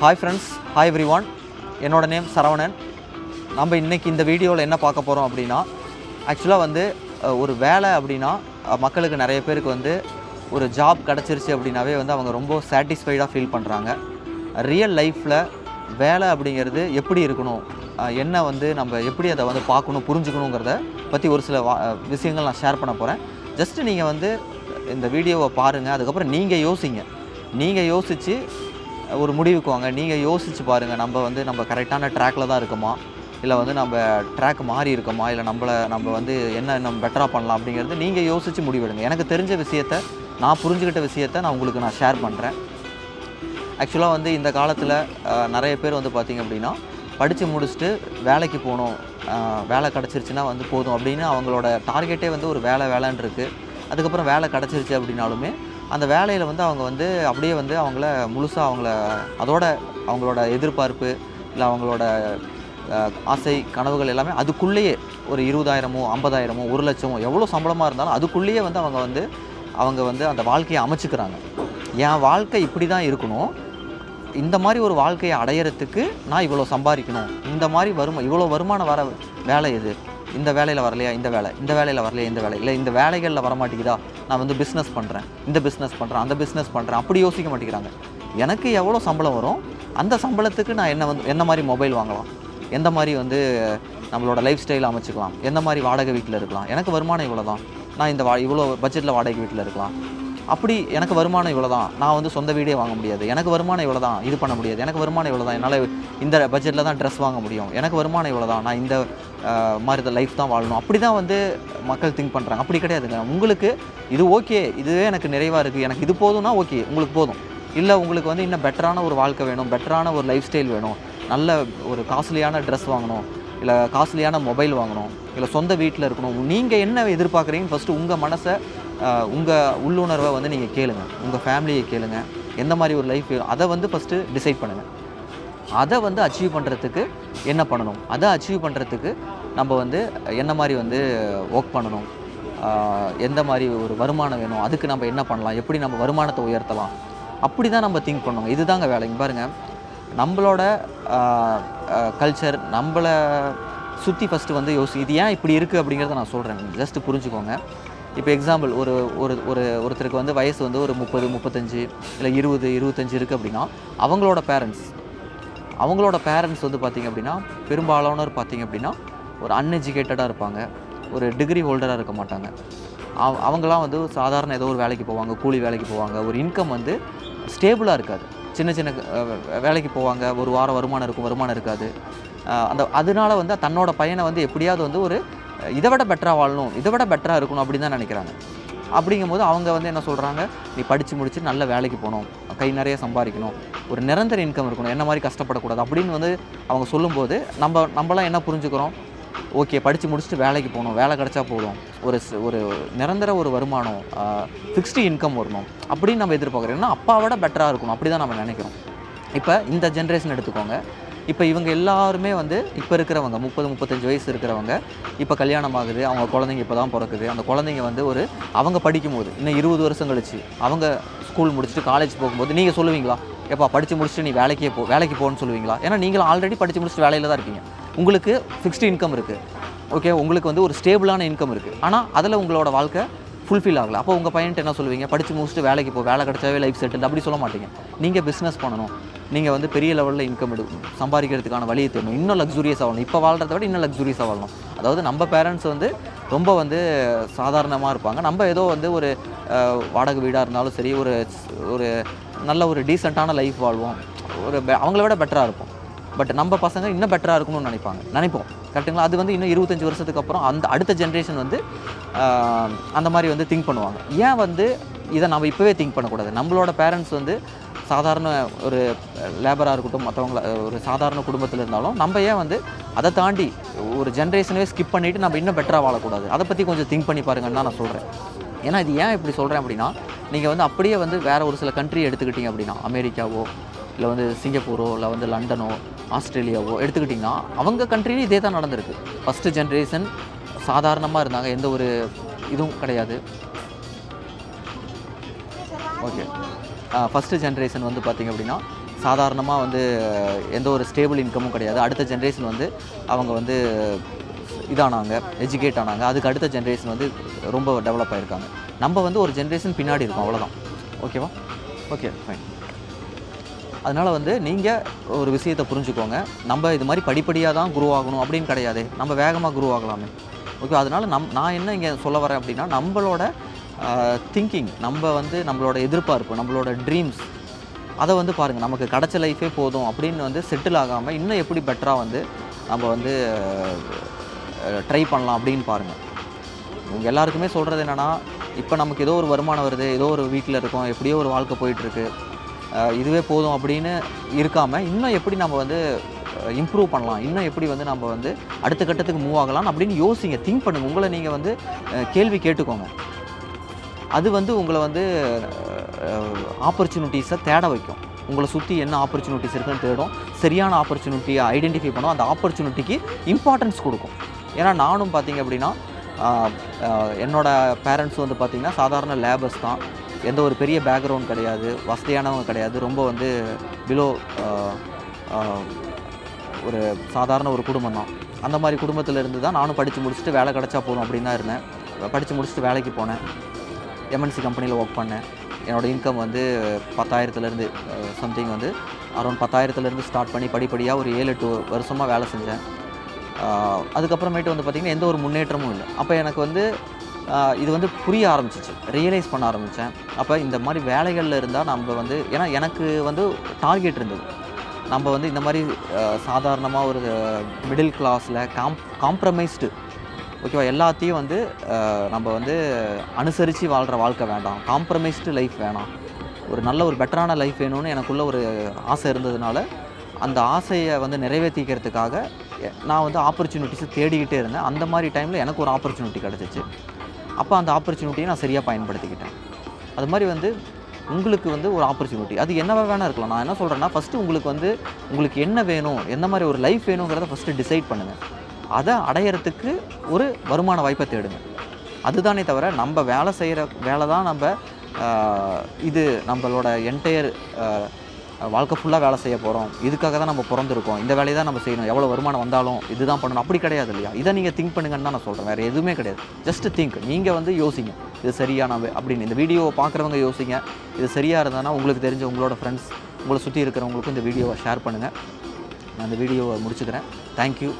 Hi friends, hi every one. என்னோட name Saravanan. நம்ம இன்றைக்கி இந்த வீடியோவில் என்ன பார்க்க போகிறோம் அப்படின்னா, ஆக்சுவலாக வந்து ஒரு வேலை அப்படின்னா மக்களுக்கு நிறைய பேருக்கு வந்து ஒரு ஜாப் கிடச்சிருச்சு அப்படின்னாவே வந்து அவங்க ரொம்ப சாட்டிஸ்ஃபைடாக ஃபீல் பண்ணுறாங்க. ரியல் லைஃப்பில் வேலை அப்படிங்கிறது எப்படி இருக்கணும், என்ன வந்து நம்ம எப்படி அதை வந்து பார்க்கணும், புரிஞ்சுக்கணுங்கிறத பற்றி ஒரு சில விஷயங்கள் நான் ஷேர் பண்ண போகிறேன். ஜஸ்ட்டு நீங்கள் வந்து இந்த வீடியோவை பாருங்கள், அதுக்கப்புறம் நீங்கள் யோசித்து ஒரு முடிவுக்கு வாங்க. நீங்கள் யோசித்து பாருங்கள், நம்ம கரெக்டான ட்ராக்கில் தான் இருக்கோமா, இல்லை வந்து நம்ம ட்ராக் மாறி இருக்கோமா, இல்லை நம்ம வந்து என்ன பெட்டராக பண்ணலாம் அப்படிங்கிறது நீங்கள் யோசித்து முடிவெடுங்க. எனக்கு தெரிஞ்ச விஷயத்தை, நான் புரிஞ்சுக்கிட்ட விஷயத்தை நான் உங்களுக்கு ஷேர் பண்ணுறேன். ஆக்சுவலாக வந்து இந்த காலத்தில் நிறைய பேர் வந்து பார்த்திங்க அப்படின்னா, படித்து முடிச்சுட்டு வேலைக்கு போகணும், வேலை கிடச்சிருச்சுன்னா வந்து போதும் அப்படின்னு அவங்களோட டார்கெட்டே வந்து ஒரு வேலைன்னு இருக்குது. அதுக்கப்புறம் வேலை கிடச்சிருச்சு அப்படின்னாலுமே அந்த வேலையில் வந்து அவங்க வந்து அப்படியே வந்து அவங்கள முழுசாக அவங்களோட எதிர்பார்ப்பு, இல்லை அவங்களோட ஆசை கனவுகள் எல்லாமே அதுக்குள்ளேயே ஒரு 20,000 50,000 1 லட்சமோ எவ்வளோ சம்பளமாக இருந்தாலும் அதுக்குள்ளேயே வந்து அவங்க வந்து அந்த வாழ்க்கையை அமைச்சுக்கிறாங்க. என் வாழ்க்கை இப்படி தான் இருக்கணும், இந்த மாதிரி ஒரு வாழ்க்கையை அடையிறதுக்கு நான் இவ்வளோ சம்பாதிக்கணும், இந்த மாதிரி இவ்வளோ வருமானம் வர வேலை எது, இந்த வேலையில் வரலையா இந்த வேலையில் வரலையா இந்த வேலை, இல்லை இந்த வேலைகளில் வரமாட்டேங்குதா, நான் வந்து பிஸ்னஸ் பண்ணுறேன், அந்த பிஸ்னஸ் பண்ணுறேன் அப்படி யோசிக்க மாட்டேங்கிறாங்க. எனக்கு எவ்வளோ சம்பளம் வரும், அந்த சம்பளத்துக்கு நான் என்ன மாதிரி மொபைல் வாங்கலாம், எந்த மாதிரி வந்து நம்மளோட லைஃப் ஸ்டைலை அமைச்சிக்கலாம், எந்த மாதிரி வாடகை வீட்டில் இருக்கலாம், எனக்கு வருமானம் இவ்வளோ தான், நான் இவ்வளோ பட்ஜெட்டில் வாடகை வீட்டில் இருக்கலாம், அப்படி எனக்கு வருமானம் இவ்வளோ தான், நான் வந்து சொந்த வீடே வாங்க முடியாது, எனக்கு வருமானம் இவ்வளோ தான், இது பண்ண முடியாது, எனக்கு வருமானம் இவ்வளோ தான், என்னால் இந்த பட்ஜெட்டில் தான் ட்ரெஸ் வாங்க முடியும், எனக்கு வருமானம் இவ்வளோ தான், நான் இந்த மாதிரி லைஃப் தான் வாழணும், அப்படி தான் வந்து மக்கள் திங்க் பண்ணுறாங்க. அப்படி கிடையாதுங்க. உங்களுக்கு இது ஓகே, இதுவே எனக்கு நிறைவாக இருக்குது, எனக்கு இது போதும்னா ஓகே, உங்களுக்கு போதும். இல்லை உங்களுக்கு வந்து இன்னும் பெட்டரான ஒரு வாழ்க்கை வேணும், பெட்டரான ஒரு லைஃப் ஸ்டைல் வேணும், நல்ல ஒரு காஸ்ட்லியான ட்ரெஸ் வாங்கணும், இல்லை காஸ்ட்லியான மொபைல் வாங்கணும், இல்லை சொந்த வீட்டில் இருக்கணும், நீங்கள் என்ன எதிர்பார்க்குறீங்கன்னு ஃபஸ்ட்டு உங்கள் மனசை, உங்கள் உள்ளுணர்வை வந்து நீங்கள் கேளுங்க, உங்கள் ஃபேமிலியை கேளுங்க, எந்த மாதிரி ஒரு லைஃப் அதை வந்து ஃபஸ்ட்டு டிசைட் பண்ணுங்கள். அதை வந்து அச்சீவ் பண்ணுறதுக்கு என்ன பண்ணணும், அதை அச்சீவ் பண்ணுறதுக்கு நம்ம வந்து என்ன மாதிரி வந்து ஒர்க் பண்ணணும், எந்த மாதிரி ஒரு வருமானம் வேணும், அதுக்கு நம்ம என்ன பண்ணலாம், எப்படி நம்ம வருமானத்தை உயர்த்தலாம், அப்படி தான் நம்ம திங்க் பண்ணணும். இதுதாங்க வேலை. இங்கே பாருங்கள், நம்மளோட கல்ச்சர் நம்மளை சுற்றி ஃபஸ்ட்டு வந்து இது ஏன் இப்படி இருக்குது அப்படிங்கிறத நான் சொல்கிறேன், ஜஸ்ட்டு புரிஞ்சுக்கோங்க. இப்போ எக்ஸாம்பிள், ஒருத்தருக்கு வந்து வயசு வந்து ஒரு 30 35 இல்லை 20 25 இருக்குது அப்படின்னா அவங்களோட பேரண்ட்ஸ் வந்து பார்த்திங்க அப்படின்னா பெரும்பாலானோர் பார்த்திங்க அப்படின்னா ஒரு அன்எஜுகேட்டடாக இருப்பாங்க, ஒரு டிகிரி ஹோல்டராக இருக்க மாட்டாங்க. அவங்களாம் வந்து சாதாரண ஏதோ ஒரு வேலைக்கு போவாங்க, கூலி வேலைக்கு போவாங்க, ஒரு இன்கம் வந்து ஸ்டேபிளாக இருக்காது, சின்ன வேலைக்கு போவாங்க, ஒரு வாரம் வருமானம் இருக்காது. அதனால வந்து தன்னோட பையனை வந்து எப்படியாவது வந்து ஒரு இதை விட பெட்டராக வாழணும், இதை விட பெட்டராக இருக்கணும் அப்படின்னு தான் நினைக்கிறாங்க. அப்படிங்கும்போது அவங்க வந்து என்ன சொல்கிறாங்க, நீ படித்து முடிச்சு நல்ல வேலைக்கு போகணும், கை நிறைய சம்பாதிக்கணும், ஒரு நிரந்தர இன்கம் இருக்கணும், என்ன மாதிரி கஷ்டப்படக்கூடாது அப்படின்னு வந்து அவங்க சொல்லும்போது நம்மளாம் என்ன புரிஞ்சுக்கிறோம், ஓகே படித்து முடிச்சுட்டு வேலைக்கு போகணும், வேலை கிடச்சா போதும், ஒரு நிரந்தர ஒரு வருமானம், ஃபிக்ஸ்டு இன்கம் வரணும் அப்படின்னு நம்ம எதிர்பார்க்குறோம். ஏன்னா அப்பாவோட பெட்டராக இருக்கணும் அப்படி தான் நம்ம நினைக்கிறோம். இப்போ இந்த ஜென்ரேஷன் எடுத்துக்கோங்க. இப்போ இவங்க எல்லாருமே வந்து இப்போ இருக்கிறவங்க 30-35 வயசு இருக்கிறவங்க இப்போ கல்யாணம் ஆகுது, அவங்க குழந்தைங்க இப்போ தான் பிறக்குது. அந்த குழந்தைங்க வந்து அவங்க படிக்கும்போது இன்னும் 20 வருஷம் கழிச்சு அவங்க ஸ்கூல் முடிச்சுட்டு காலேஜ் போகும்போது நீங்கள் சொல்லுவீங்களா, எப்பா படித்து முடிச்சுட்டு நீ வேலைக்கு போன்னு சொல்லுவீங்களா? ஏன்னா நீங்களும் ஆல்ரெடி படித்து முடிச்சுட்டு வேலையில் தான் இருப்பீங்க, உங்களுக்கு ஃபிக்ஸ்டு இன்கம் இருக்குது, ஓகே, உங்களுக்கு வந்து ஒரு ஸ்டேபிளான இன்கம் இருக்குது, ஆனால் அதில் உங்களோட வாழ்க்கை ஃபுல்ஃபில் ஆகலை. அப்போ உங்கள் பையன்ட்டு என்ன சொல்லுவீங்க, படித்து முடிச்சுட்டு வேலைக்கு வேலை கிடச்சாவே லைஃப் செட்டில் அப்படி சொல்ல மாட்டீங்க. நீங்கள் பிஸ்னஸ் பண்ணணும், நீங்கள் வந்து பெரிய லெவலில் இன்கம் சம்பாதிக்கிறதுக்கான வழியை தேடணும், இன்னும் லக்ஸூரியஸாக வாழணும், இப்போ வாழ்கிறத விட இன்னும் லக்ஸூரியஸாக வாழணும். அதாவது நம்ம பேரண்ட்ஸ் வந்து ரொம்ப வந்து சாதாரணமாக இருப்பாங்க, நம்ம ஏதோ வந்து ஒரு வாடகை வீடாக இருந்தாலும் சரி, ஒரு நல்ல ஒரு டீசெண்டான லைஃப் வாழ்வோம், அவங்கள விட பெட்டராக இருப்போம். பட் நம்ம பசங்க இன்னும் பெட்டராக இருக்கணும்னு நினைப்போம், கரெக்டுங்களா? அது வந்து இன்னும் 25 வருஷத்துக்கு அப்புறம் அடுத்த ஜென்ரேஷன் வந்து அந்த மாதிரி வந்து திங்க் பண்ணுவாங்க. ஏன் வந்து இதை நம்ம இப்போவே திங்க் பண்ணக்கூடாது? நம்மளோட பேரண்ட்ஸ் வந்து சாதாரண ஒரு லேபராக இருக்கட்டும், மற்றவங்கள ஒரு சாதாரண குடும்பத்தில் இருந்தாலும் நம்ம ஏன் வந்து அதை தாண்டி ஒரு ஜென்ரேஷனவே ஸ்கிப் பண்ணிவிட்டு நம்ம இன்னும் பெட்டராக வாழக்கூடாது? அதை பற்றி கொஞ்சம் திங்க் பண்ணி பாருங்கன்னு தான் நான் சொல்கிறேன். ஏன்னா இது ஏன் இப்படி சொல்கிறேன் அப்படின்னா, நீங்கள் வந்து அப்படியே வந்து வேறு ஒரு சில கண்ட்ரி எடுத்துக்கிட்டிங்க அப்படின்னா, அமெரிக்காவோ இல்லை வந்து சிங்கப்பூரோ இல்லை வந்து லண்டனோ ஆஸ்திரேலியாவோ எடுத்துக்கிட்டிங்கன்னா அவங்க கண்ட்ரிலையும் இதே தான் நடந்திருக்கு. ஃபஸ்ட்டு ஜென்ரேஷன் சாதாரணமாக இருந்தாங்க, எந்த ஒரு இதுவும் கிடையாது. ஓகே, ஃபஸ்ட்டு ஜென்ரேஷன் வந்து பார்த்திங்க அப்படின்னா சாதாரணமாக வந்து எந்த ஒரு ஸ்டேபிள் இன்கமும் கிடையாது. அடுத்த ஜென்ரேஷன் வந்து அவங்க வந்து இதானாங்க, எஜுகேட் ஆனாங்க. அதுக்கு அடுத்த ஜென்ரேஷன் வந்து ரொம்ப டெவலப் ஆகிருக்காங்க. நம்ம வந்து ஒரு ஜென்ரேஷன் பின்னாடி இருக்கோம், அவ்வளோதான். ஓகேவா? Okay, fine. அதனால் வந்து நீங்கள் ஒரு விஷயத்தை புரிஞ்சுக்கோங்க. நம்ம இது மாதிரி படிப்படியாக தான் குரோ ஆகணும் அப்படின்னு கிடையாது. நம்ம வேகமாக குரோ ஆகலாமே. ஓகே, அதனால் நான் என்ன இங்கே சொல்ல வரேன் அப்படின்னா, நம்மளோட திங்கிங், நம்ம வந்து நம்மளோட எதிர்பார்ப்பு, நம்மளோட ட்ரீம்ஸ், அதை வந்து பாருங்கள். நமக்கு கிடச்ச லைஃபே போதும் அப்படின்னு வந்து செட்டில் ஆகாமல் இன்னும் எப்படி பெட்டராக வந்து நம்ம வந்து ட்ரை பண்ணலாம் அப்படின்னு பாருங்கள். உங்கள் எல்லாருக்குமே சொல்கிறது என்னென்னா, இப்போ நமக்கு ஏதோ ஒரு வருமானம் வருது, ஏதோ ஒரு வீட்டில் இருக்கோம், எப்படியோ ஒரு வாழ்க்கை போயிட்டுருக்கு, இதுவே போதும் அப்படின்னு இருக்காமல் இன்னும் எப்படி நம்ம வந்து இம்ப்ரூவ் பண்ணலாம், இன்னும் எப்படி வந்து நம்ம வந்து அடுத்த கட்டத்துக்கு மூவ் ஆகலாம் அப்படின்னு யோசிங்க, திங்க் பண்ணுங்கள். உங்களை நீங்கள் வந்து கேள்வி கேட்டுக்கோங்க. அது வந்து உங்களை வந்து ஆப்பர்ச்சுனிட்டிஸை தேட வைக்கும். உங்களை சுற்றி என்ன ஆப்பர்ச்சுனிட்டிஸ் இருக்குன்னு தேடும். சரியான ஆப்பர்ச்சுனிட்டியை ஐடென்டிஃபை பண்ணும். அந்த ஆப்பர்ச்சுனிட்டிக்கு இம்பார்ட்டன்ஸ் கொடுக்கும். ஏன்னா நானும் பார்த்திங்க அப்படின்னா என்னோடய பேரண்ட்ஸ் வந்து பார்த்திங்கன்னா சாதாரண லேபர்ஸ் தான். எந்த ஒரு பெரிய பேக்ரவுண்ட் கிடையாது, வசதியானவங்க கிடையாது. ரொம்ப வந்து பிலோ ஒரு சாதாரண ஒரு குடும்பம் தான். அந்த மாதிரி குடும்பத்தில் இருந்து தான் நானும் படித்து முடிச்சுட்டு வேலை கிடச்சா போதும் அப்படின்னு தான் இருந்தேன். படித்து முடிச்சுட்டு வேலைக்கு போனேன். எம்என்சி கம்பெனியில் ஒர்க் பண்ணேன். என்னோடய இன்கம் வந்து 10,000 சம்திங் வந்து அரௌண்ட் 10,000 ஸ்டார்ட் பண்ணி படிப்படியாக ஒரு 7-8 வருஷமாக வேலை செஞ்சேன். அதுக்கப்புறமேட்டு வந்து பார்த்திங்கன்னா எந்த ஒரு முன்னேற்றமும் இல்லை. அப்போ எனக்கு வந்து இது வந்து புரிய ஆரம்பிச்சிச்சு, ரியலைஸ் பண்ண ஆரம்பித்தேன். அப்போ இந்த மாதிரி வேலைகளில் இருந்தால் நம்ம வந்து, ஏன்னா எனக்கு வந்து டார்கெட் இருந்தது. நம்ம வந்து இந்த மாதிரி சாதாரணமாக ஒரு மிடில் கிளாஸில் காம்ப்ரமைஸ்டு, ஓகேவா, எல்லாத்தையும் வந்து நம்ம வந்து அனுசரித்து வாழ்கிற வாழ்க்கை வேண்டாம், காம்ப்ரமைஸ்டு லைஃப் வேணாம், ஒரு நல்ல ஒரு பெட்டரான லைஃப் வேணும்னு எனக்குள்ள ஒரு ஆசை இருந்ததுனால அந்த ஆசையை வந்து நிறைவேற்றிக்கிறதுக்காக நான் வந்து ஆப்பர்ச்சுனிட்டிஸை தேடிக்கிட்டே இருந்தேன். அந்த மாதிரி டைமில் எனக்கு ஒரு ஆப்பர்ச்சுனிட்டி கிடச்சிச்சு. அப்போ அந்த ஆப்பர்ச்சுனிட்டியை நான் சரியாக பயன்படுத்திக்கிட்டேன். அது மாதிரி வந்து உங்களுக்கு வந்து ஒரு ஆப்பர்ச்சுனிட்டி அது என்னவா வேணால் இருக்கலாம். நான் என்ன சொல்கிறேன்னா, ஃபஸ்ட்டு உங்களுக்கு என்ன வேணும், எந்த மாதிரி ஒரு லைஃப் வேணுங்கிறத ஃபஸ்ட்டு டிசைட் பண்ணுங்கள். அதை அடையிறதுக்கு ஒரு வருமான வாய்ப்பை தேடுங்க. அதுதானே தவிர நம்ம வேலை செய்கிற வேலை தான் நம்ம இது நம்மளோட என்டையர் வாழ்க்கை ஃபுல்லாக வேலை செய்ய போகிறோம், இதுக்காக தான் நம்ம பிறந்திருக்கோம், இந்த வேலையை தான் நம்ம செய்யணும், எவ்வளோ வருமானம் வந்தாலும் இதுதான் பண்ணணும், அப்படி கிடையாது இல்லையா? இதை நீங்கள் திங்க் பண்ணுங்கன்னு தான் நான் சொல்கிறேன், வேறு எதுவுமே கிடையாது. Just think. நீங்கள் வந்து யோசிங்க, இது சரியான அப்படின்னு. இந்த வீடியோவை பார்க்குறவங்க யோசிங்க, இது சரியாக இருந்தானா உங்களுக்கு தெரிஞ்ச உங்களோட ஃப்ரெண்ட்ஸ், உங்களை சுற்றி இருக்கிறவங்களுக்கும் இந்த வீடியோவை ஷேர் பண்ணுங்கள். நான் இந்த வீடியோவை முடிச்சுக்கிறேன். தேங்க்யூ.